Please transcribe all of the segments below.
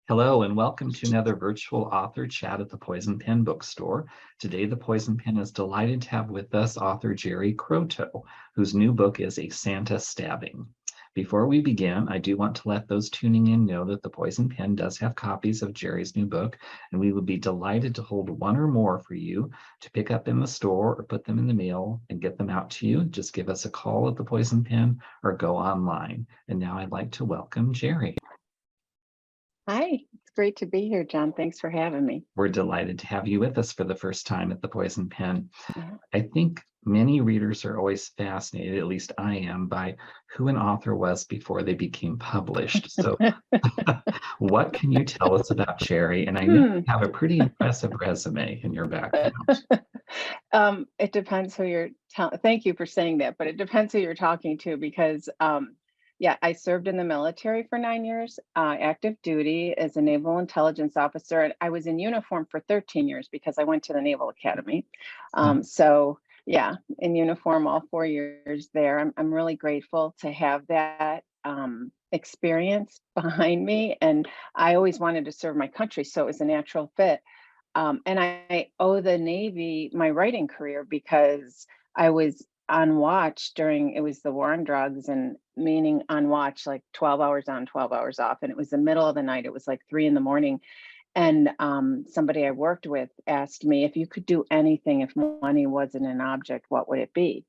Hello and welcome to another virtual author chat at the Poison Pen bookstore. Today, the Poison Pen is delighted to have with us author Geri Krotow, whose new book is A Santa Stabbing. Before we begin, I do want to let those tuning in know that the Poison Pen does have copies of Geri's new book, and we would be delighted to hold one or more for you to pick up in the store or put them in the mail and get them out to you. Just give us a call at the Poison Pen or go online. And now I'd like to welcome Geri. Hi, it's great to be here, John. Thanks for having me. We're delighted to have you with us for the first time at the Poison Pen. Yeah. I think many readers are always fascinated, at least I am, by who an author was before they became published. So what can you tell us about Geri? And I know you have a pretty impressive resume in your background. It depends who you're thank you for saying that, but it depends who you're talking to because yeah, I served in the military for 9 years, active duty as a naval intelligence officer. And I was in uniform for 13 years because I went to the Naval Academy. So yeah, in uniform all 4 years there. I'm really grateful to have that experience behind me. And I always wanted to serve my country, so it was a natural fit. And I owe the Navy my writing career because I was on watch it was the war on drugs, and meaning on watch, like 12 hours on, 12 hours off. And it was the middle of the night. It was like 3 a.m. And somebody I worked with asked me, if you could do anything, if money wasn't an object, what would it be?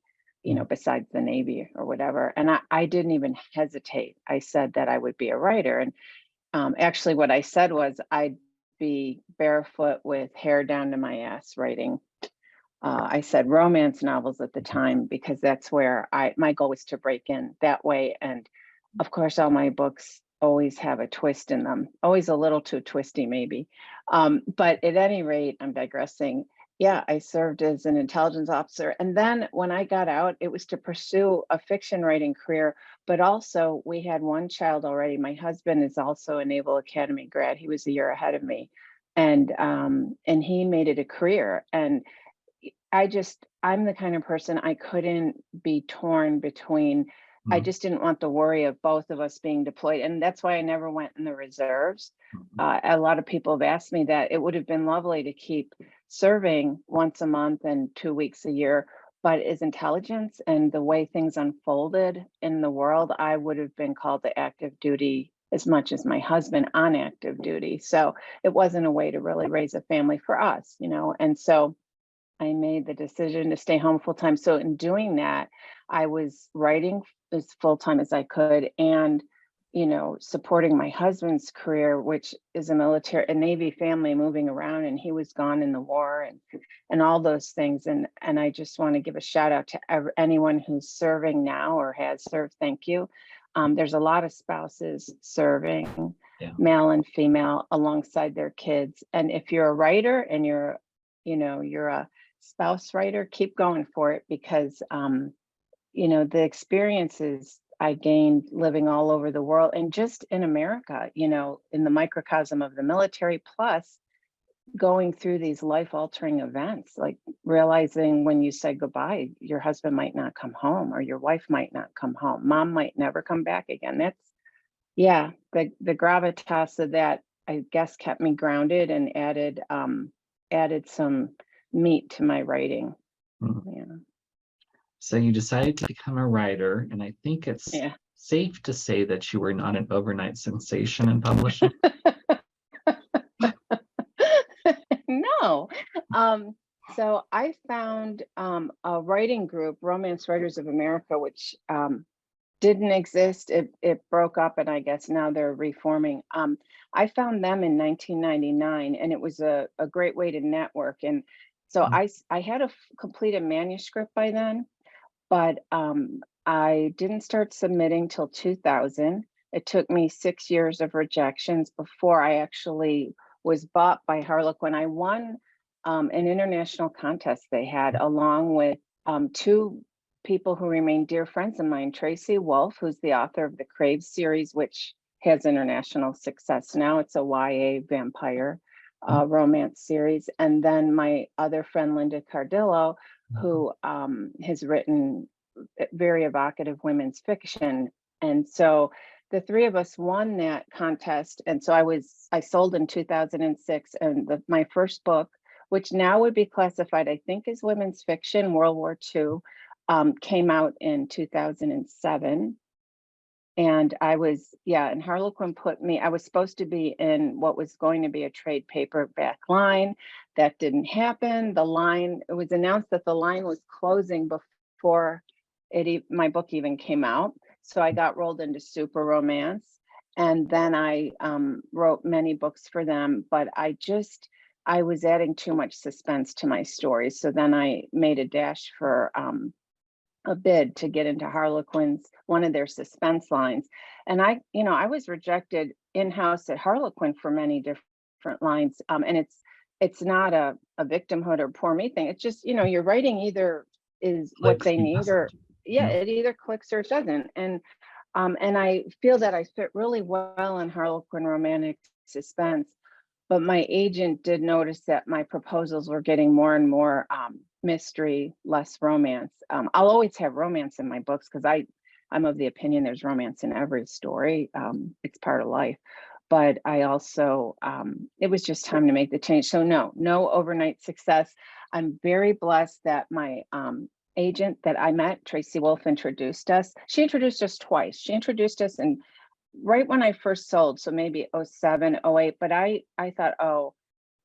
Besides the Navy or whatever. And I didn't even hesitate. I said that I would be a writer. And actually what I said was I'd be barefoot with hair down to my ass writing. I said romance novels at the time because that's where my goal was to break in that way. And of course, all my books always have a twist in them, always a little too twisty maybe. But at any rate, I'm digressing. Yeah, I served as an intelligence officer. And then when I got out, it was to pursue a fiction writing career. But also we had one child already. My husband is also a Naval Academy grad. He was a year ahead of me. And he made it a career. And I'm the kind of person I couldn't be torn between. I just didn't want the worry of both of us being deployed. And that's why I never went in the reserves. A lot of people have asked me that. It would have been lovely to keep serving once a month and 2 weeks a year. But as intelligence and the way things unfolded in the world, I would have been called to active duty as much as my husband on active duty. So it wasn't a way to really raise a family for us, And so I made the decision to stay home full time. So in doing that, I was writing as full time as I could and, supporting my husband's career, which is a Navy family moving around, and he was gone in the war and all those things. And I just want to give a shout out to anyone who's serving now or has served. Thank you. There's a lot of spouses serving, male and female, alongside their kids. And if you're a writer and you're a spouse writer, keep going for it because the experiences I gained living all over the world and just in America, in the microcosm of the military, plus going through these life-altering events, like realizing when you say goodbye, your husband might not come home or your wife might not come home, mom might never come back again. The gravitas of that, I guess, kept me grounded and added some meat to my writing. Yeah. So you decided to become a writer, and I think it's safe to say that you were not an overnight sensation in publishing. No. So I found a writing group, Romance Writers of America, which didn't exist. It broke up, and I guess now they're reforming. I found them in 1999, and it was a great way to network. And so I had completed manuscript by then, but I didn't start submitting till 2000. It took me 6 years of rejections before I actually was bought by Harlequin. I won an international contest they had, along with two people who remain dear friends of mine, Tracy Wolf, who's the author of the Crave series, which has international success now. It's a YA vampire romance series. And then my other friend, Linda Cardillo, who has written very evocative women's fiction. And so the three of us won that contest. And so I sold in 2006, and my first book, which now would be classified, I think, as women's fiction, World War II, came out in 2007. And and Harlequin I was supposed to be in what was going to be a trade paperback line. That didn't happen. It was announced that the line was closing before my book even came out. So I got rolled into Super Romance. And then I wrote many books for them, but I was adding too much suspense to my stories. So then I made a dash for a bid to get into Harlequin's, one of their suspense lines. And I was rejected in-house at Harlequin for many different lines. And it's not a victimhood or poor me thing. It's just, your writing either is what Clicks they and need, or doesn't. Yeah. it either clicks or it doesn't. And I feel that I fit really well in Harlequin romantic suspense. But my agent did notice that my proposals were getting more and more mystery, less romance. I'll always have romance in my books because I'm of the opinion there's romance in every story. It's part of life. But I also, it was just time to make the change. So no overnight success. I'm very blessed that my agent that I met, Tracy Wolf, introduced us. She introduced us twice. She introduced us in right when I first sold, so maybe 07, 08. But I thought, oh,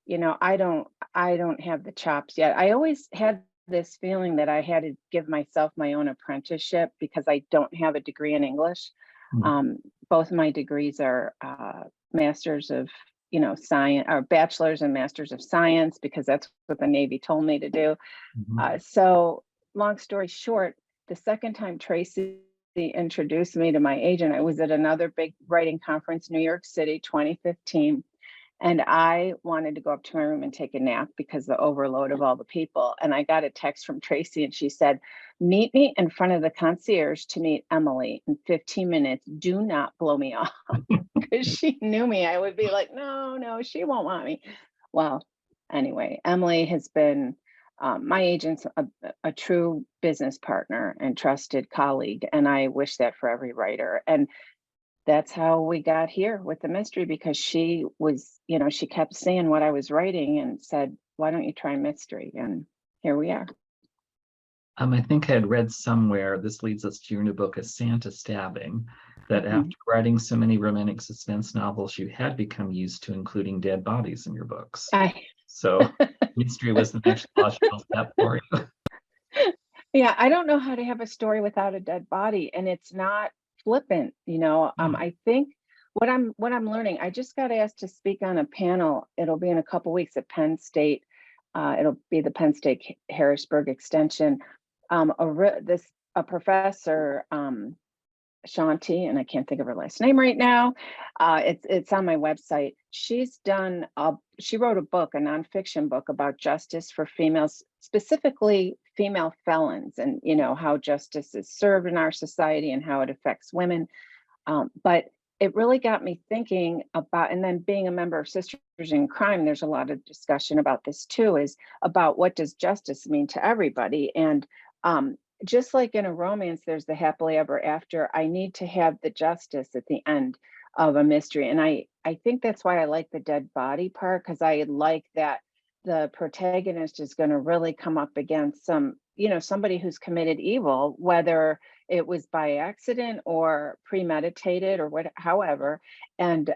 I don't have the chops yet. I always had this feeling that I had to give myself my own apprenticeship because I don't have a degree in English. Mm. Both my degrees are masters of, science, or bachelor's and masters of science, because that's what the Navy told me to do. Mhm. So long story short, the second time Tracy introduced me to my agent, I was at another big writing conference, New York City, 2015. And I wanted to go up to my room and take a nap because the overload of all the people. And I got a text from Tracy, and she said, meet me in front of the concierge to meet Emily in 15 minutes. Do not blow me off. Because she knew me. I would be like, no, she won't want me. Well, anyway, Emily has been my agent's a true business partner and trusted colleague. And I wish that for every writer. And that's how we got here with the mystery, because she was, she kept seeing what I was writing and said, why don't you try mystery? And here we are. I think I had read somewhere, this leads us to your new book, A Santa Stabbing, that Mhm. after writing so many romantic suspense novels, you had become used to including dead bodies in your books. I, So mystery was the next logical step for you. yeah, I don't know how to have a story without a dead body, and it's not flippant. No. I think what I'm learning. I just got asked to speak on a panel. It'll be in a couple weeks at Penn State. It'll be the Penn State Harrisburg Extension. A professor, Shanti, and I can't think of her last name right now. It's on my website. She wrote a book, a nonfiction book about justice for females, specifically female felons, and how justice is served in our society and how it affects women. But it really got me thinking about, and then being a member of Sisters in Crime, there's a lot of discussion about this too, is about what does justice mean to everybody. And just like in a romance, there's the happily ever after. I need to have the justice at the end of a mystery. And I think that's why I like the dead body part, because I like that the protagonist is going to really come up against somebody who's committed evil, whether it was by accident or premeditated or however, and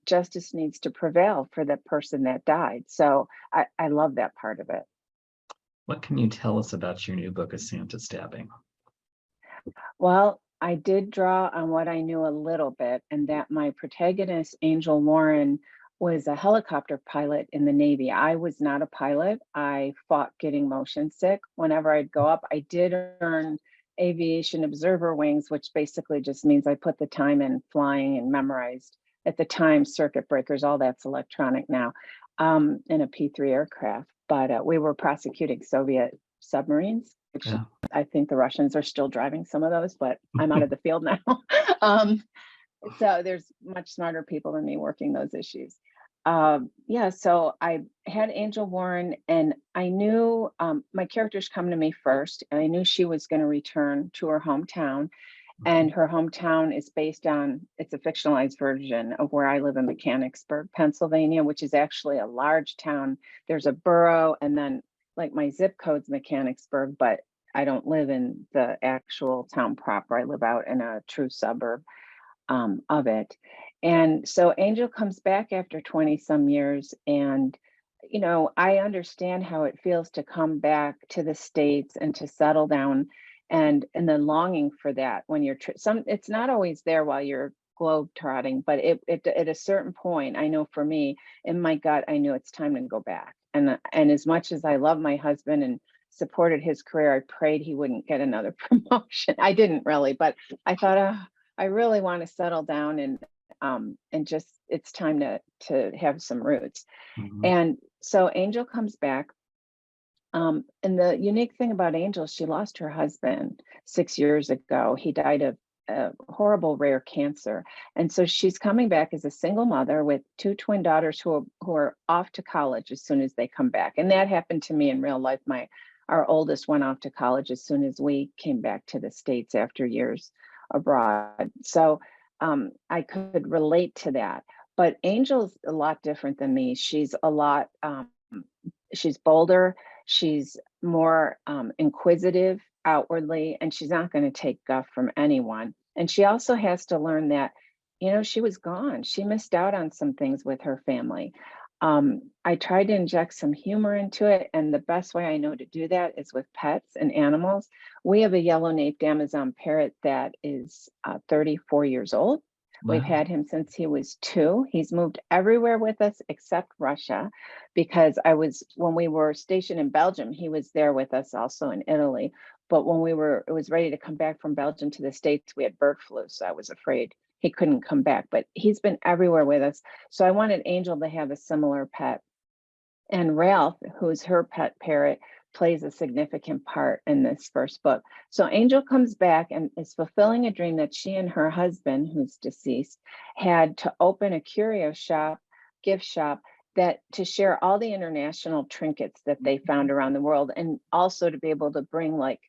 justice needs to prevail for the person that died. So I love that part of it. What can you tell us about your new book, A Santa Stabbing? Well, I did draw on what I knew a little bit, and that my protagonist, Angel Warren, was a helicopter pilot in the Navy. I was not a pilot. I fought getting motion sick. Whenever I'd go up, I did earn aviation observer wings, which basically just means I put the time in flying and memorized at the time circuit breakers. All that's electronic now, in a P-3 aircraft. But we were prosecuting Soviet submarines, which Yeah. I think the Russians are still driving some of those, but I'm out of the field now. um, so there's much smarter people than me working those issues. So I had Angel Warren, and I knew my characters come to me first, and I knew she was going to return to her hometown. And her hometown is based on, it's a fictionalized version of where I live in Mechanicsburg, Pennsylvania, which is actually a large town. There's a borough, and then like my zip code's Mechanicsburg, but I don't live in the actual town proper. I live out in a true suburb of it. And so Angel comes back after 20 some years. And, I understand how it feels to come back to the States and to settle down, and then longing for that when you're it's not always there while you're globe trotting, but it at a certain point, I know for me, in my gut, I knew it's time to go back. And as much as I love my husband and supported his career, I prayed he wouldn't get another promotion. I didn't really, but I thought, I really want to settle down, and just it's time to have some roots. Mhm. And so Angel comes back. And the unique thing about Angel, she lost her husband 6 years ago. He died of a horrible rare cancer. And so she's coming back as a single mother with two twin daughters who are off to college as soon as they come back. And that happened to me in real life. Our oldest went off to college as soon as we came back to the States after years abroad. So I could relate to that. But Angel's a lot different than me. She's bolder, she's more inquisitive outwardly, and she's not going to take guff from anyone. And she also has to learn that, she was gone. She missed out on some things with her family. I tried to inject some humor into it, and the best way I know to do that is with pets and animals. We have a yellow-naped Amazon parrot that is 34 years old. We've Wow. had him since he was 2. He's moved everywhere with us except Russia, because when we were stationed in Belgium, he was there with us also in Italy. But when it was ready to come back from Belgium to the States, we had bird flu. So I was afraid he couldn't come back, but he's been everywhere with us. So I wanted Angel to have a similar pet. And Ralph, who's her pet parrot, plays a significant part in this first book. So Angel comes back and is fulfilling a dream that she and her husband, who's deceased, had to open a curio shop, gift shop, that to share all the international trinkets that they found around the world, and also to be able to bring like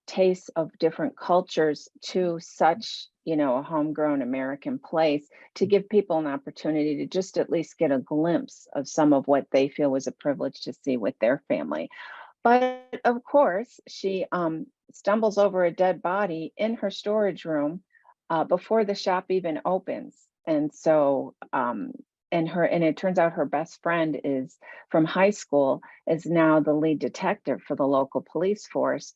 tastes of different cultures to such, a homegrown American place, to give people an opportunity to just at least get a glimpse of some of what they feel was a privilege to see with their family. But of course, she stumbles over a dead body in her storage room before the shop even opens. And so, and it turns out her best friend is from high school, is now the lead detective for the local police force.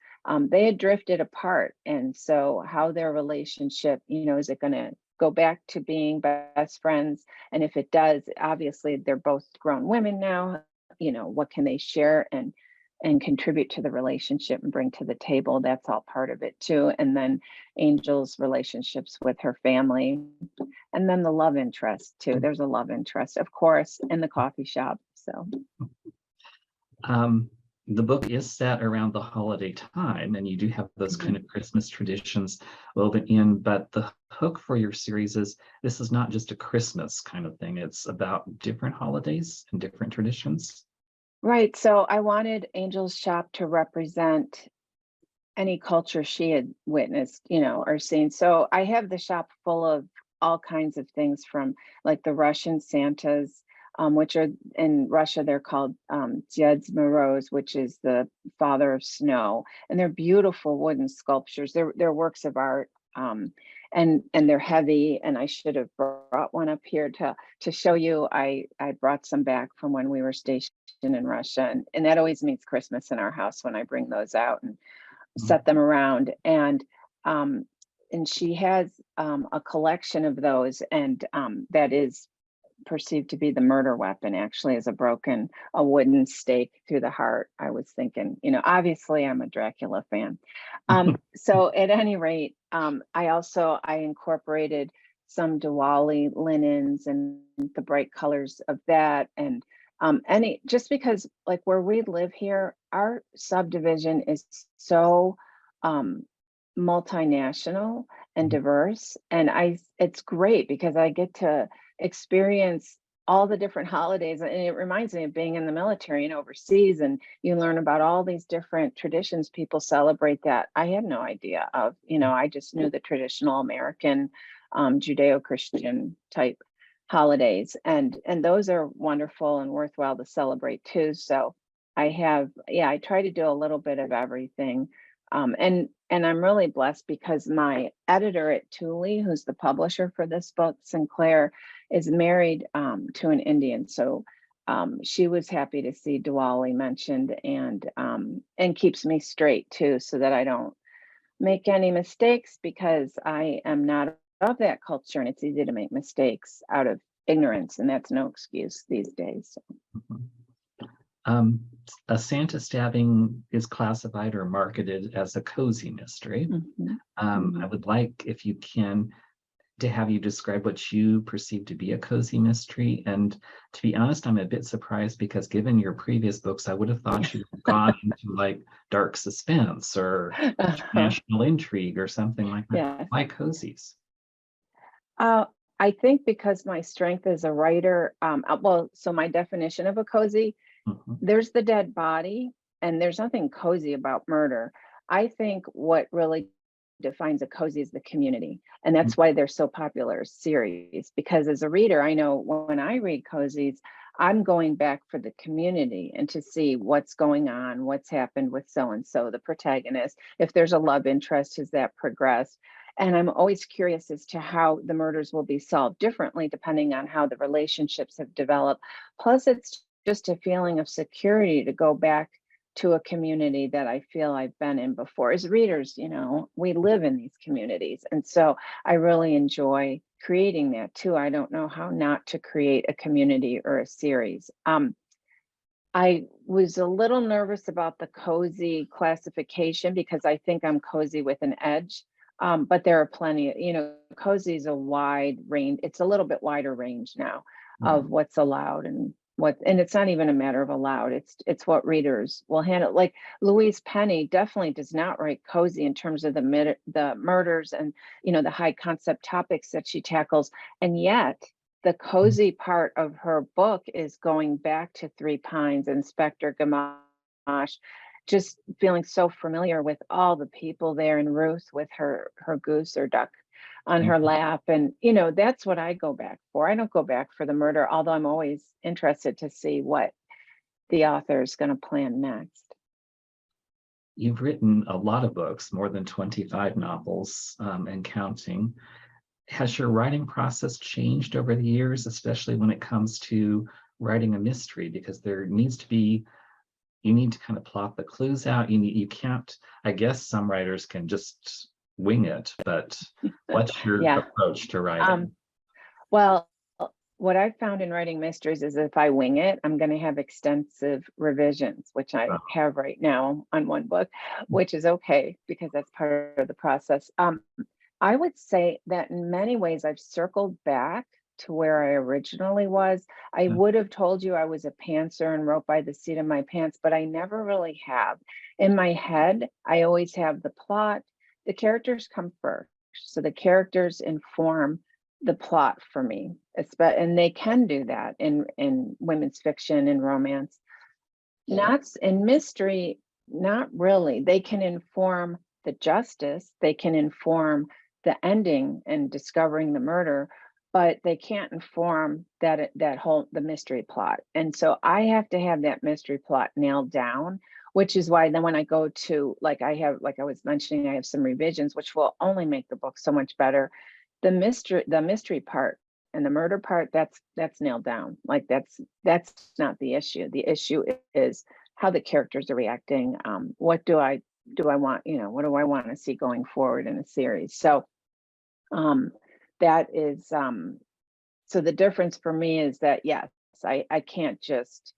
They had drifted apart. And so how their relationship, is it going to go back to being best friends? And if it does, obviously they're both grown women now, what can they share and contribute to the relationship and bring to the table? That's all part of it too. And then Angel's relationships with her family, and then the love interest too. There's a love interest, of course, in the coffee shop. So Um, the book is set around the holiday time, and you do have those kind mhm. of Christmas traditions woven in. But the hook for your series is this is not just a Christmas kind of thing, it's about different holidays and different traditions. Right. So I wanted Angel's shop to represent any culture she had witnessed, or seen. So I have the shop full of all kinds of things, from like the Russian Santas, which are in Russia, they're called Deds Moroz, which is the father of snow. And they're beautiful wooden sculptures. They're works of art. And they're heavy. And I should have brought one up here to show you. I brought some back from when we were stationed in Russia. And that always means Christmas in our house when I bring those out and Mhm. set them around. Um, and she has a collection of those, and that is perceived to be the murder weapon, actually, is a wooden stake through the heart. I was thinking, obviously I'm a Dracula fan. So at any rate, I incorporated some Diwali linens and the bright colors of that. And just because like where we live here, our subdivision is so um, multinational and diverse. And it's great because I get to experience all the different holidays, and it reminds me of being in the military and overseas, and you learn about all these different traditions people celebrate that I had no idea of. I just knew the traditional American, Judeo-Christian type holidays, and those are wonderful and worthwhile to celebrate too. So I try to do a little bit of everything. And I'm really blessed because my editor at Thule, who's the publisher for this book, Sinclair, is married to an Indian. So she was happy to see Diwali mentioned, and keeps me straight too, so that I don't make any mistakes, because I am not of that culture, and it's easy to make mistakes out of ignorance, and that's no excuse these days. Mhm. Um, a Santa stabbing is classified or marketed as a cozy mystery. Mhm, I mhm. would like, if you can, to have you describe what you perceive to be a cozy mystery. And to be honest, I'm a bit surprised because given your previous books, I would have thought you'd have gone into like dark suspense or international intrigue or something like that. Yes. Why cozies? Uh, I think because my strength as a writer, well, so my definition of a cozy, Mhm, there's the dead body, and there's nothing cozy about murder. I think what really defines a cozy is the community, and mm, that's why they're so popular as series. Because as a reader, I know when I read cozies, I'm going back for the community and to see what's going on, what's happened with so and so, the protagonist. If there's a love interest, has that progressed? And I'm always curious as to how the murders will be solved differently depending on how the relationships have developed. Plus, it's just a feeling of security to go back to a community that I feel I've been in before. As readers, we live in these communities. And so I really enjoy creating that too. I don't know how not to create a community or a series. I was a little nervous about the cozy classification because I think I'm cozy with an edge. But there are plenty, cozy is a wide range. It's a little bit wider range now right. of what's allowed and it's not even a matter of allowed. It's what readers will handle. Like Louise Penny definitely does not write cozy in terms of the murders and the high concept topics that she tackles, and yet the cozy part of her book is going back to Three Pines, Inspector Gamache, just feeling so familiar with all the people there, and Ruth with her goose or duck on her Mhm. lap. And that's what I go back for. I don't go back for the murder, although I'm always interested to see what the author is going to plan next. You've written a lot of books, more than 25 novels, and counting. Has your writing process changed over the years, especially when it comes to writing a mystery? Because there needs to be, you need to kind of plot the clues out. You can't, I guess some writers can just wing it, but what's your Yeah. approach to writing? Um, well, what I've found in writing mysteries is if I wing it, I'm going to have extensive revisions, which I Uh, have right now on one book, which is okay because that's part of the process. I would say that in many ways I've circled back to where I originally was. I would have told you I was a pantser and wrote by the seat of my pants, but I never really have. In my head, I always have the plot. The characters come first. So the characters inform the plot for me. And they can do that in women's fiction and romance. Not in mystery, not really. They can inform the justice, they can inform the ending and discovering the murder, but they can't inform that whole the mystery plot. And so I have to have that mystery plot nailed down, which is why then when I go to like I was mentioning, I have some revisions which will only make the book so much better. The mystery part and the murder part, that's nailed down. Like that's not the issue. The issue is how the characters are reacting. What do I want, what do I want to see going forward in a series? So um that is so the difference for me is that yes, I can't just,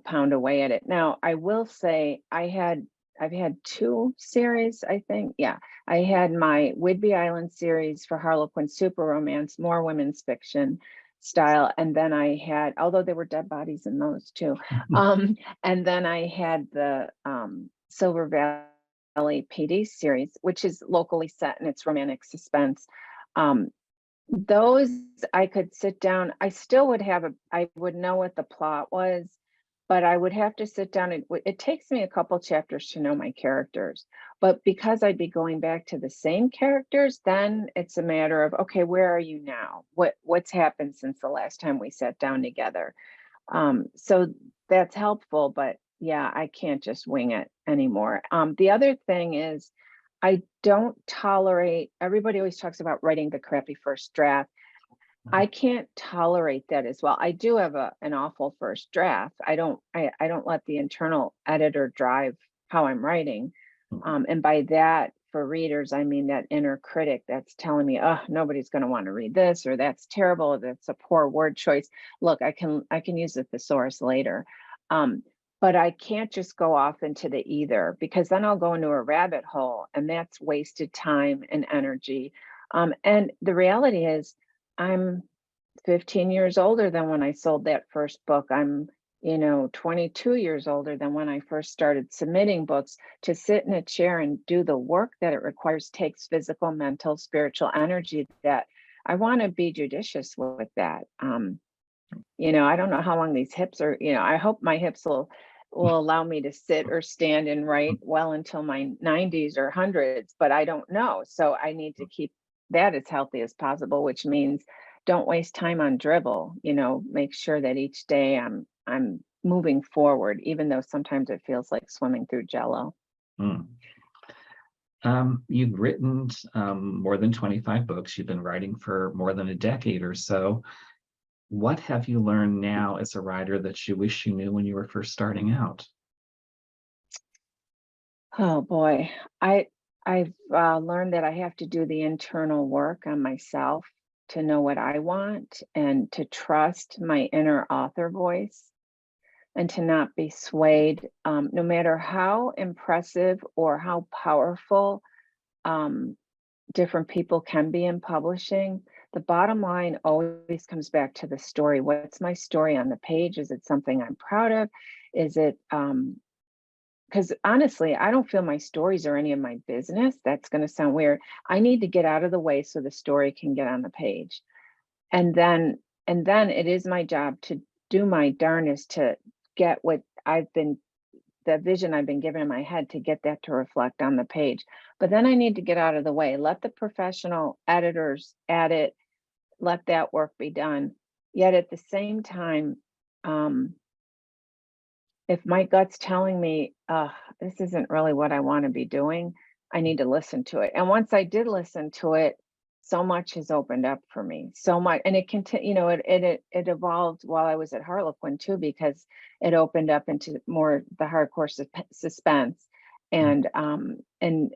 pound away at it. Now, I will say I've had two series, I think. Yeah. I had my Whidbey Island series for Harlequin super romance, more women's fiction style. And then I had, although there were dead bodies in those too. And then I had the Silver Valley PD series, which is locally set and it's romantic suspense. Um, Those I could sit down, I still would have I would know what the plot was, but I would have to sit down and it takes me a couple chapters to know my characters. But because I'd be going back to the same characters, then it's a matter of, okay, where are you now? What's happened since the last time we sat down together? So that's helpful, but yeah, I can't just wing it anymore. The other thing is I don't tolerate, everybody always talks about writing the crappy first draft. I can't tolerate that as well. I do have an awful first draft. I don't let the internal editor drive how I'm writing. And by that, for readers, I mean that inner critic that's telling me, oh, nobody's going to want to read this, or that's terrible, or that's a poor word choice. Look, I can use the thesaurus later. But I can't just go off into the either, because then I'll go into a rabbit hole and that's wasted time and energy. And the reality is I'm 15 years older than when I sold that first book. I'm, 22 years older than when I first started submitting books. To sit in a chair and do the work that it requires takes physical, mental, spiritual energy that I want to be judicious with that. I don't know how long these hips are, I hope my hips will allow me to sit or stand and write well until my 90s or hundreds, but I don't know. So I need to keep that as healthy as possible, which means don't waste time on dribble, make sure that each day I'm moving forward, even though sometimes it feels like swimming through jello. Mm. You've written more than 25 books. You've been writing for more than a decade or so. What have you learned now as a writer that you wish you knew when you were first starting out? Oh boy, I've learned that I have to do the internal work on myself to know what I want and to trust my inner author voice and to not be swayed, no matter how impressive or how powerful um, different people can be in publishing. The bottom line always comes back to the story. What's my story on the page? Is it something I'm proud of? Is it because honestly, I don't feel my stories are any of my business. That's going to sound weird. I need to get out of the way so the story can get on the page. And then it is my job to do my darnest to get what the vision I've been given in my head, to get that to reflect on the page. But then I need to get out of the way, let the professional editors at it, let that work be done. Yet at the same time, um, if my gut's telling me, this isn't really what I want to be doing, I need to listen to it. And once I did listen to it, so much has opened up for me. So much, and it continued. It evolved while I was at Harlequin too, because it opened up into more the hardcore suspense, and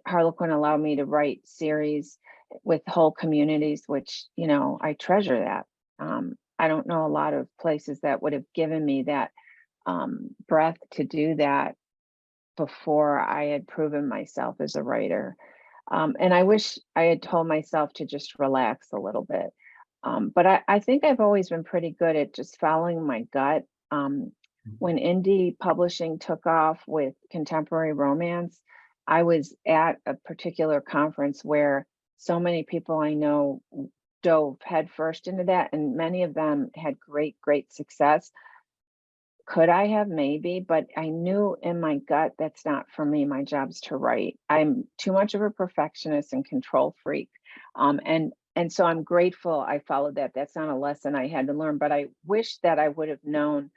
Harlequin allowed me to write series with whole communities, which I treasure that. I don't know a lot of places that would have given me that breath to do that before I had proven myself as a writer. And I wish I had told myself to just relax a little bit. But I think I've always been pretty good at just following my gut. When indie publishing took off with contemporary romance, I was at a particular conference where so many people I know dove headfirst into that, and many of them had great, great success. Could I have? Maybe, but I knew in my gut that's not for me. My job's to write. I'm too much of a perfectionist and control freak. And so I'm grateful I followed that. That's not a lesson I had to learn, but I wish that I would have known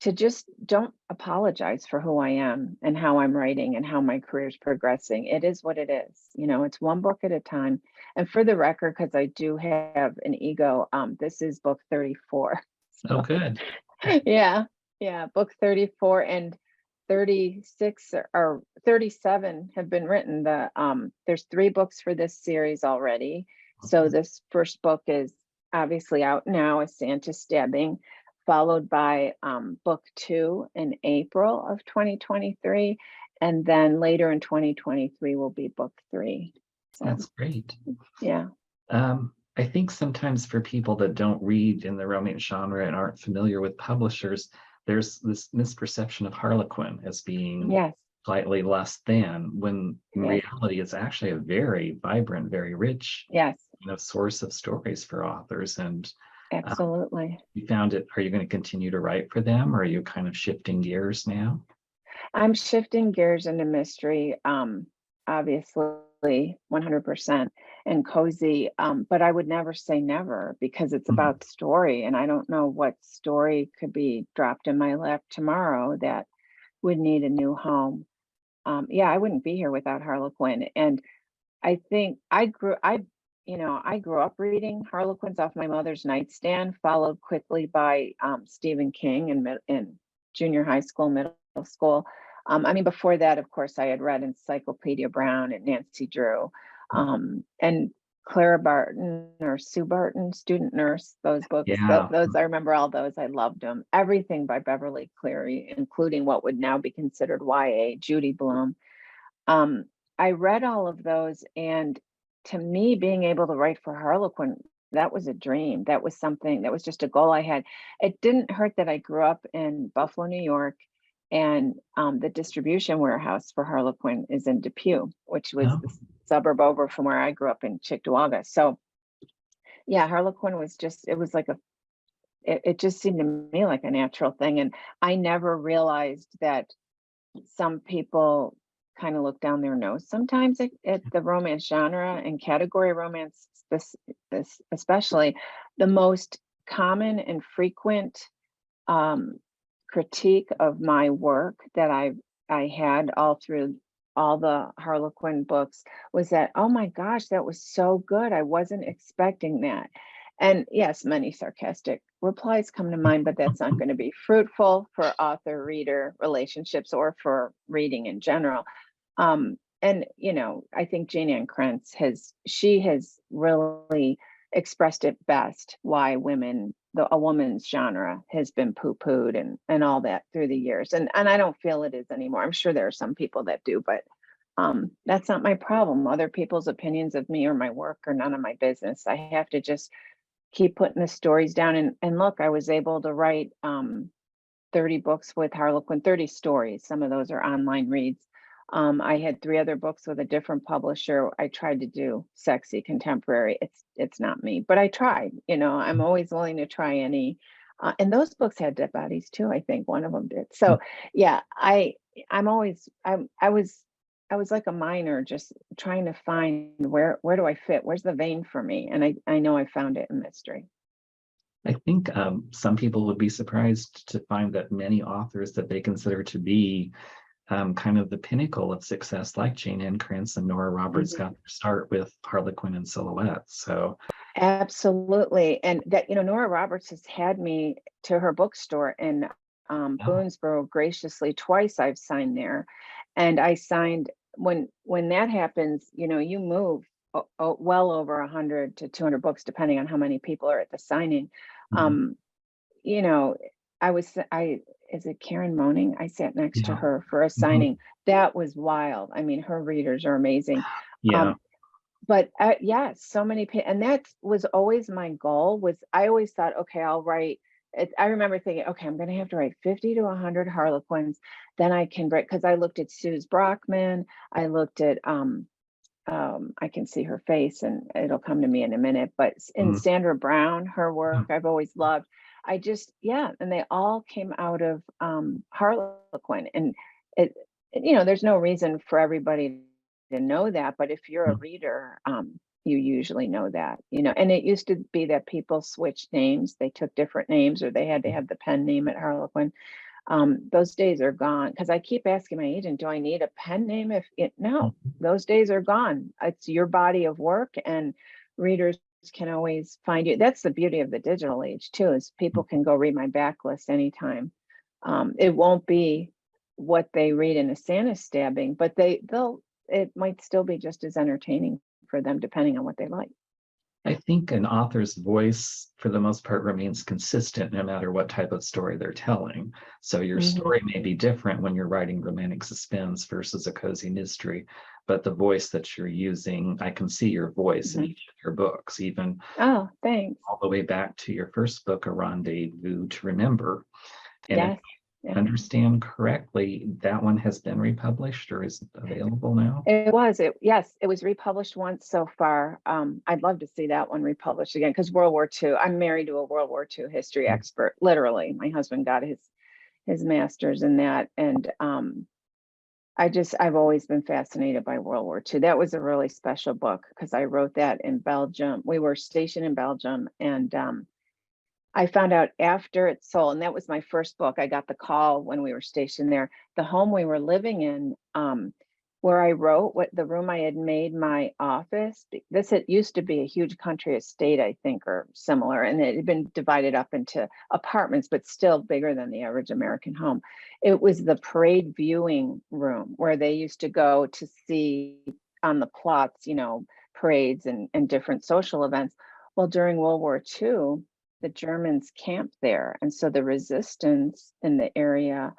to just don't apologize for who I am and how I'm writing and how my career is progressing. It is what it is. It's one book at a time. And for the record, because I do have an ego, this is book 34. Oh, So good. yeah, yeah, book 34 and 36 or 37 have been written. There's 3 books for this series already. So this first book is obviously out now, is Santa Stabbing, followed by book 2 in April of 2023, and then later in 2023 will be book 3. So That's great. yeah. I think sometimes for people that don't read in the romance genre and aren't familiar with publishers, there's this misperception of Harlequin as being Yes. slightly less than, when in Yes, reality it's actually a very vibrant, very rich, yes, source of stories for authors. And absolutely. you found it, are you going to continue to write for them, or are you kind of shifting gears now? I'm shifting gears into mystery, obviously 100% and cozy, but I would never say never because it's Mhm. about story, and I don't know what story could be dropped in my lap tomorrow that would need a new home. Yeah, I wouldn't be here without Harlequin, and I think I grew up reading Harlequins off my mother's nightstand, followed quickly by Stephen King in junior high school, middle school. I mean, before that, of course, I had read Encyclopedia Brown and Nancy Drew, and Clara Barton or Sue Barton, Student Nurse. Those books, Yeah. those I remember all those. I loved them. Everything by Beverly Cleary, including what would now be considered YA, Judy Blume. Um, I read all of those, and to me, being able to write for Harlequin, that was a dream. That was something that was just a goal I had. It didn't hurt that I grew up in Buffalo, New York, and the distribution warehouse for Harlequin is in Depew, which was Oh, the suburb over from where I grew up in Cheektowaga. So yeah, Harlequin was just, it was like it just seemed to me like a natural thing. And I never realized that some people kind of look down their nose sometimes at the romance genre and category romance, especially the most common and frequent um, critique of my work that I had all through all the Harlequin books was that, oh my gosh, that was so good. I wasn't expecting that. And yes, many sarcastic replies come to mind, but that's not going to be fruitful for author reader relationships or for reading in general. And I think Jane Ann Krentz has really expressed it best why a woman's genre has been poo-pooed and all that through the years. And I don't feel it is anymore. I'm sure there are some people that do, but that's not my problem. Other people's opinions of me or my work are none of my business. I have to just keep putting the stories down. And look, I was able to write 30 books with Harlequin, 30 stories. Some of those are online reads. I had 3 other books with a different publisher. I tried to do sexy contemporary. It's not me, but I tried. I'm always willing to try any. And those books had dead bodies too. I think one of them did. So yeah, I'm always I was like a miner, just trying to find where do I fit? Where's the vein for me? And I know I found it in mystery. I think some people would be surprised to find that many authors that they consider to be kind of the pinnacle of success, like Jane Ann Krantz and Nora Roberts, Mhm. got their start with Harlequin and Silhouette. So, Absolutely. And that, Nora Roberts has had me to her bookstore in oh, Boonesboro graciously twice. I've signed there. And I signed when that happens, you move well over 100 to 200 books, depending on how many people are at the signing. mhm, Um, you know, I is it Karen Moaning? I sat next to yeah, her for a mhm, signing. That was wild. I mean, her readers are amazing. yeah, Um, but yeah, so many and that was always my goal. Was I always thought, okay, I'll write it. I remember thinking, okay, I'm going to have to write 50 to 100 Harlequins, then I can break. Because I looked at Suze Brockman, I looked at I can see her face and it'll come to me in a minute, but in mhm, Sandra Brown, her yeah, work I've always loved. I just, yeah, and they all came out of Harlequin. And it, there's no reason for everybody to know that, but if you're a mhm, reader, you usually know that, and it used to be that people switched names, they took different names, or they had to have the pen name at Harlequin. Those days are gone because I keep asking my agent, do I need a pen name? No, mhm, those days are gone. It's your body of work, and readers can always find you. That's the beauty of the digital age too, is people can go read my backlist anytime. It won't be what they read in a Santa stabbing, but it might still be just as entertaining for them, depending on what they like. I think an author's voice, for the most part, remains consistent no matter what type of story they're telling. So your Hmm. story may be different when you're writing romantic suspense versus a cozy mystery, but the voice that you're using, I can see your voice in Hmm. each of your books, even Oh, thanks. all the way back to your first book, A Rendezvous to Remember. And it Yes. understand correctly, that one has been republished or is available now? Yes, it was republished once so far. I'd love to see that one republished again because World War II, I'm married to a World War II history expert, literally. My husband got his master's in that. And I've always been fascinated by World War II. That was a really special book because I wrote that in Belgium. We were stationed in Belgium, and I found out after it sold, and that was my first book. I got the call when we were stationed there. The home we were living in, where I wrote, what the room I had made my office, this had used to be a huge country estate, I think, or similar, and it had been divided up into apartments, but still bigger than the average American home. It was the parade viewing room where they used to go to see on the plots, parades and different social events. Well, during World War II, the Germans camped there. And so the resistance in the area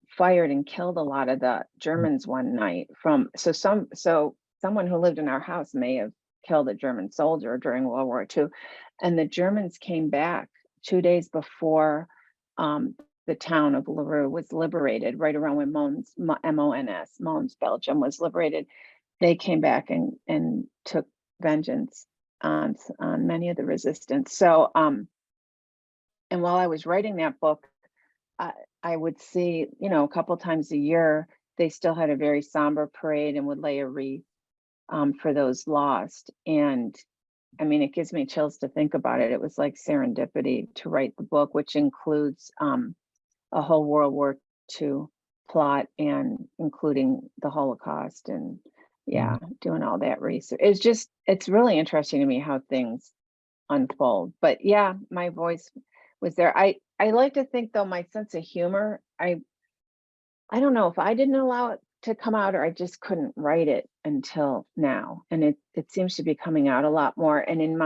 fired and killed a lot of the Germans one night so someone who lived in our house may have killed a German soldier during World War II. And the Germans came back 2 days before the town of Larue was liberated, right around when Mons, Belgium was liberated. They came back and took vengeance on many of the resistance. So, and while I was writing that book, I would see, a couple times a year, they still had a very somber parade and would lay a wreath for those lost. And I mean, it gives me chills to think about it. It was like serendipity to write the book, which includes a whole World War II plot and including the Holocaust and doing all that research. It's really interesting to me how things unfold. But yeah, my voice was there. I like to think though, my sense of humor, I don't know if I didn't allow it to come out or I just couldn't write it until now. And it seems to be coming out a lot more. And in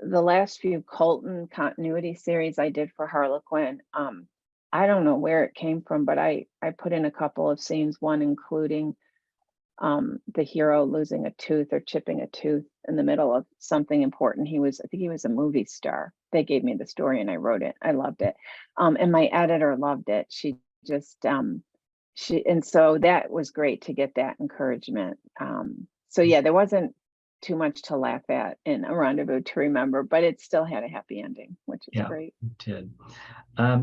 the last few Colton continuity series I did for Harlequin, I don't know where it came from, but I put in a couple of scenes, one including the hero losing a tooth or chipping a tooth in the middle of something important. I think he was a movie star. They gave me the story and I wrote it. I loved it. And my editor loved it. She just, and so that was great to get that encouragement. So yeah, there wasn't too much to laugh at in A Rendezvous to Remember, but it still had a happy ending, which is great. It did.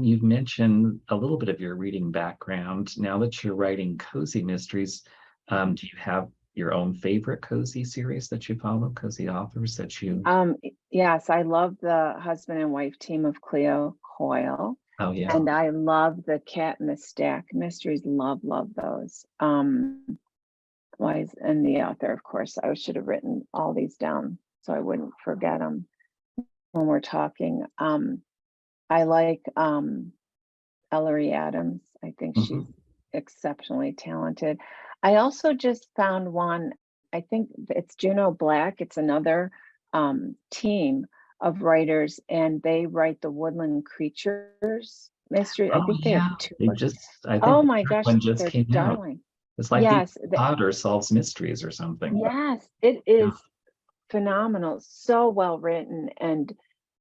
You've mentioned a little bit of your reading background. Now that you're writing cozy mysteries, do you have your own favorite cozy series that you follow, cozy authors that you? Yes, I love the husband and wife team of Cleo Coyle. Oh yeah. And I love the Cat in the Stack mysteries. Love those. And the author, of course, I should have written all these down so I wouldn't forget them when we're talking. I like Ellery Adams. I think she's exceptionally talented. I also just found one, I think it's Juno Black. It's another team of writers, and they write the Woodland Creatures mystery. I think they have two books. I think Oh my gosh, one just they're came out. darling. It's like Yes, Potter solves mysteries or something. yes, it is phenomenal. So well written and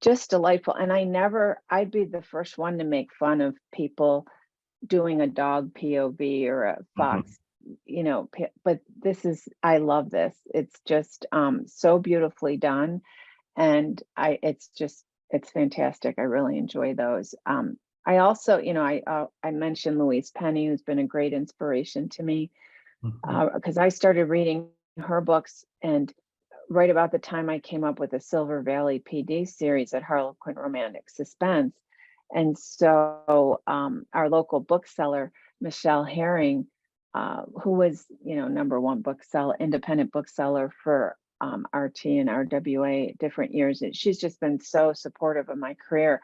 just delightful. And I'd be the first one to make fun of people doing a dog POV or a fox, but I love this. It's just so beautifully done. And it's fantastic. I really enjoy those. I also, I mentioned Louise Penny, who's been a great inspiration to me because I started reading her books and right about the time I came up with the Silver Valley PD series at Harlequin Romantic Suspense. And so our local bookseller, Michelle Herring, who was, #1 independent bookseller for RT and RWA different years. She's just been so supportive of my career.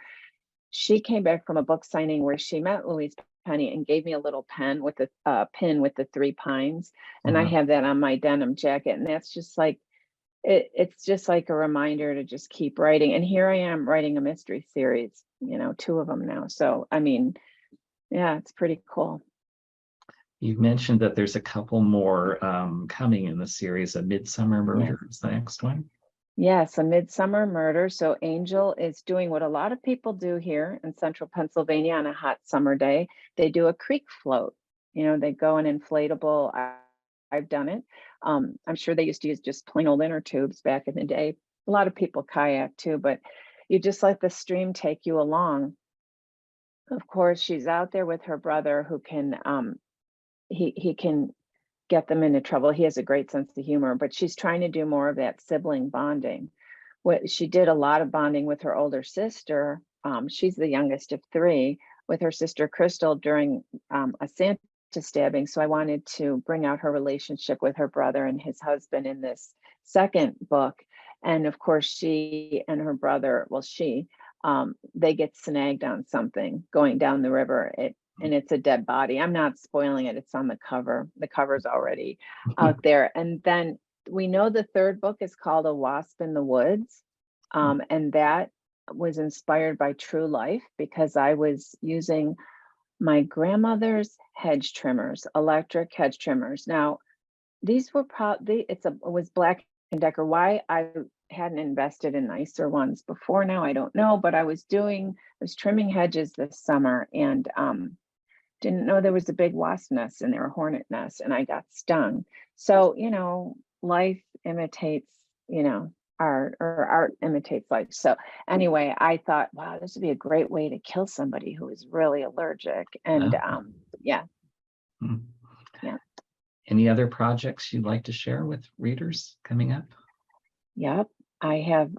She came back from a book signing where she met Louise Penny and gave me a little pen with a pin with the 3 pines. And I have that on my denim jacket. And that's just like, it's just like a reminder to just keep writing. And here I am writing a mystery series, 2 of them now. So, I mean, yeah, it's pretty cool. You've mentioned that there's a couple more coming in the series. A Midsummer Murder is the next one. Yes, A Midsummer Murder. So Angel is doing what a lot of people do here in central Pennsylvania on a hot summer day. They do a creek float. They go in inflatable. I've done it. I'm sure they used to use just plain old inner tubes back in the day. A lot of people kayak too, but you just let the stream take you along. Of course, she's out there with her brother who can he can get them into trouble. He has a great sense of humor, but she's trying to do more of that sibling bonding. What she did a lot of bonding with her older sister. She's the youngest of three, with her sister Crystal during a Santa stabbing. So I wanted to bring out her relationship with her brother and his husband in this second book. And of course, she and her brother, well, they get snagged on something going down the river. And it's a dead body. I'm not spoiling it. It's on the cover. The cover's already out there. And then we know the third book is called A Wasp in the Woods. And that was inspired by true life because I was using my grandmother's hedge trimmers, electric hedge trimmers. Now, these were probably, it was Black and Decker. Why I hadn't invested in nicer ones before now, I don't know, but I was trimming hedges this summer and didn't know there was a big wasp nest in there, a hornet nest, and I got stung. So, life imitates, art, or art imitates life. So anyway, I thought, wow, this would be a great way to kill somebody who is really allergic. And yeah, Hmm. yeah. Any other projects you'd like to share with readers coming up? Yep. I have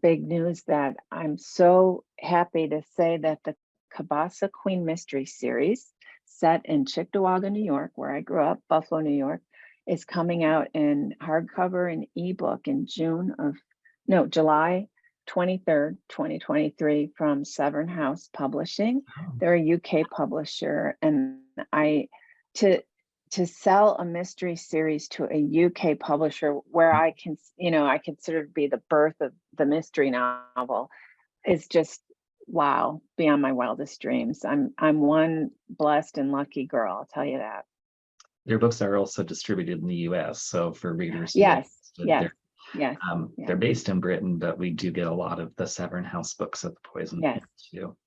big news that I'm so happy to say that the Cabasa Queen Mystery Series, set in Cheektowaga, New York, where I grew up, Buffalo, New York, is coming out in hardcover and ebook in July 23rd, 2023 from Severn House Publishing. Oh, They're a UK publisher, and to sell a mystery series to a UK publisher where I consider to be the birth of the mystery novel is just wow, beyond my wildest dreams. I'm one blessed and lucky girl, I'll tell you that. their books are also distributed in the US. So for readers who are Yes, interested, yes, yes, they're yes, based in Britain, but we do get a lot of the Severn House books at the Poison yes. Pen too.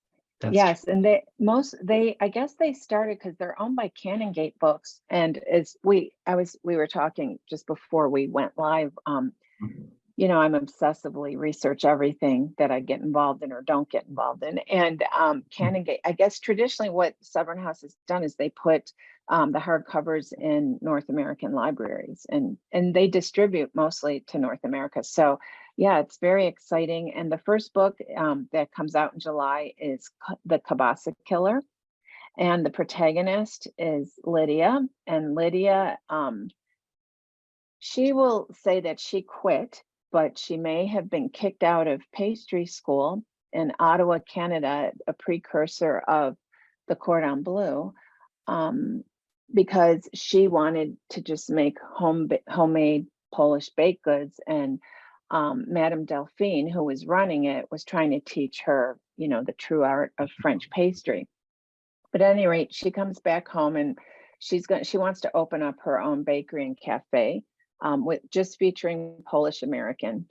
That's Yes, and I guess they started because they're owned by Canongate Books, and as we were talking just before we went live. true. I'm obsessively research everything that I get involved in or don't get involved in. And Canongate, I guess traditionally what Severn House has done is they put the hardcovers in North American libraries, and they distribute mostly to North America. So yeah, it's very exciting. And the first book that comes out in July is The Cabasa Killer. And the protagonist is Lydia. And Lydia, she will say that she quit, but she may have been kicked out of pastry school in Ottawa, Canada, a precursor of the Cordon Bleu, um, because she wanted to just make homemade Polish baked goods. And Madame Delphine, who was running it, was trying to teach her, the true art of French pastry. But at any rate, she comes back home and she wants to open up her own bakery and cafe with just featuring Polish American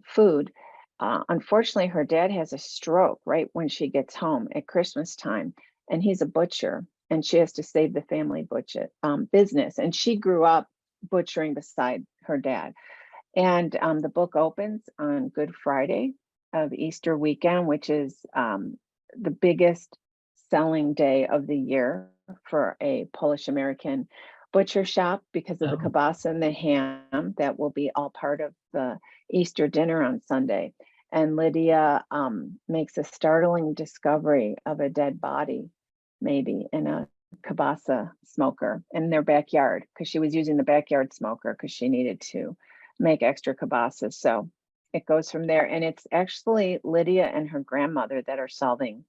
food. Unfortunately, her dad has a stroke right when she gets home at Christmas time, and he's a butcher, and she has to save the family butcher business. And she grew up butchering beside her dad. And the book opens on Good Friday of Easter weekend, which is the biggest selling day of the year for a Polish American butcher shop because of the Oh, kielbasa and the ham that will be all part of the Easter dinner on Sunday. And Lydia makes a startling discovery of a dead body, maybe in a kielbasa smoker in their backyard, because she was using the backyard smoker because she needed to make extra kielbasa. So it goes from there. And it's actually Lydia and her grandmother that are solving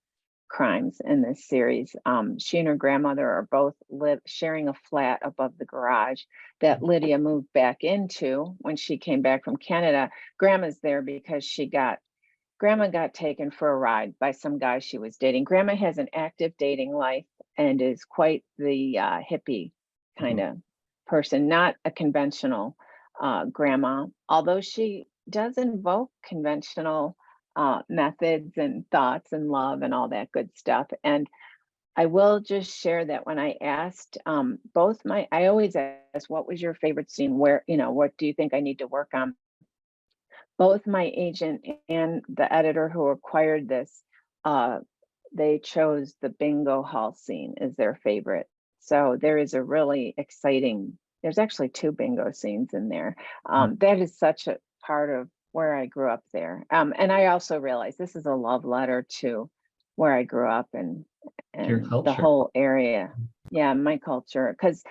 crimes in this series. She and her grandmother are both sharing a flat above the garage that Lydia moved back into when she came back from Canada. Grandma's there because Grandma got taken for a ride by some guy she was dating. Grandma has an active dating life and is quite the hippie kind mhm. of person, not a conventional grandma, although she does invoke conventional methods and thoughts and love and all that good stuff. And I will just share that when I asked I always ask, what was your favorite scene? Where, what do you think I need to work on? Both my agent and the editor who acquired this, uh, they chose the bingo hall scene as their favorite. So there is a really exciting, there's actually two bingo scenes in there. That is such a part of where I grew up there. And I also realized this is a love letter to where I grew up Your and the culture. whole area. Yeah, my culture. Because,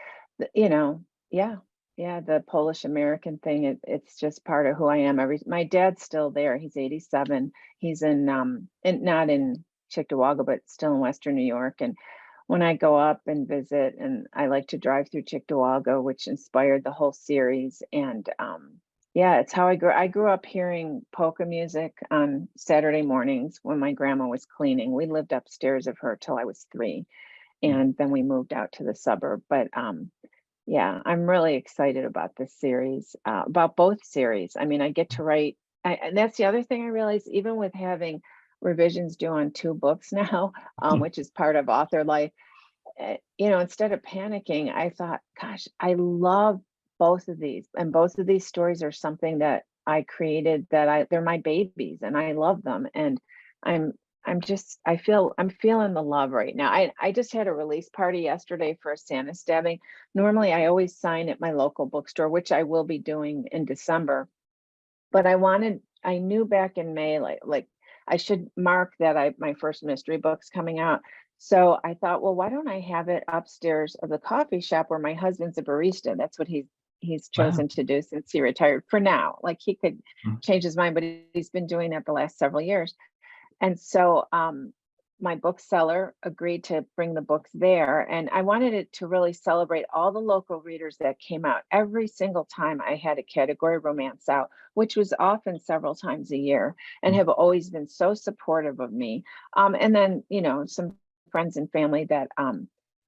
you know, yeah, yeah, the Polish American thing, it's just part of who I am. My dad's still there. He's 87. He's not in Cheektowaga, but still in Western New York. And when I go up and visit, and I like to drive through Cheektowaga, which inspired the whole series. And yeah, it's how I grew. I grew up hearing polka music on Saturday mornings when my grandma was cleaning. We lived upstairs of her till I was 3, and then we moved out to the suburb. But yeah, I'm really excited about this series, about both series. I mean, I get to write, and that's the other thing I realized, even with having revisions due on 2 books now, which is part of author life, instead of panicking, I thought, gosh, I love both of these, and both of these stories are something that I created they're my babies and I love them. And I'm I'm feeling the love right now. I just had a release party yesterday for a Santa stabbing. Normally I always sign at my local bookstore, which I will be doing in December. But I knew back in May, like I should mark that my first mystery book's coming out. So I thought, well, why don't I have it upstairs of the coffee shop where my husband's a barista? That's what he's Wow. chosen to do since he retired for now. Like he could Mm. change his mind, but he's been doing that the last several years. And so my bookseller agreed to bring the books there. And I wanted it to really celebrate all the local readers that came out. Every single time I had a category romance out, which was often several times a year, and Mm. have always been so supportive of me. And then, some friends and family that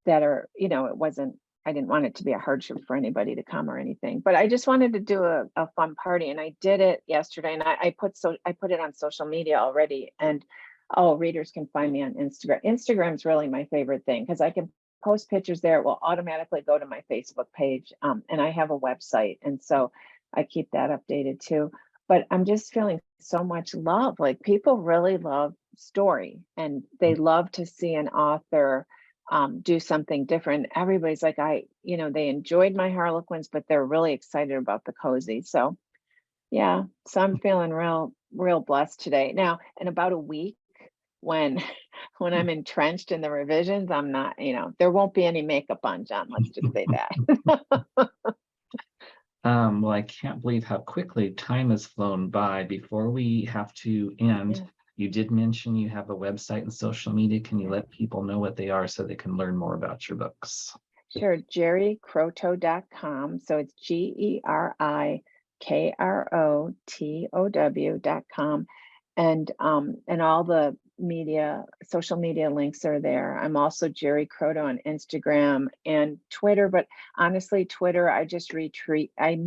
are, it wasn't, I didn't want it to be a hardship for anybody to come or anything, but I just wanted to do a fun party, and I did it yesterday. And I put it on social media already, and oh, readers can find me on Instagram. Instagram's really my favorite thing because I can post pictures there. It will automatically go to my Facebook page, and I have a website, and so I keep that updated too. But I'm just feeling so much love. Like people really love story, and they love to see an author do something different. Everybody's like, they enjoyed my Harlequins, but they're really excited about the cozy. So yeah, so I'm feeling real blessed today. Now, in about a week, when when I'm entrenched in the revisions, I'm not, there won't be any makeup on John. Let's just say that. Well, I can't believe how quickly time has flown by. Before we have to end, Yeah. you did mention you have a website and social media. Can you let people know what they are so they can learn more about your books? Sure, GeriKrotow.com. So it's GeriKrotow.com. And all the social media links are there. I'm also Geri Krotow on Instagram and Twitter, but honestly, Twitter, I'm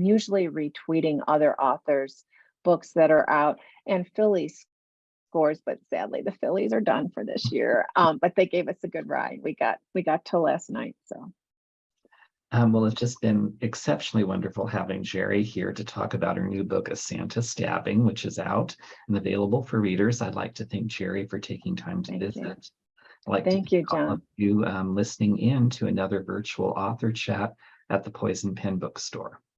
usually retweeting other authors' books that are out, and Phillies scores, but sadly the Phillies are done for this year. But they gave us a good ride. We got till last night. So Well, it's just been exceptionally wonderful having Geri here to talk about her new book, A Santa Stabbing, which is out and available for readers. I'd like to thank Geri for taking time to thank you. visit. I'd like to Thank thank you, all of John. you listening in to another virtual author chat at the Poison Pen Bookstore.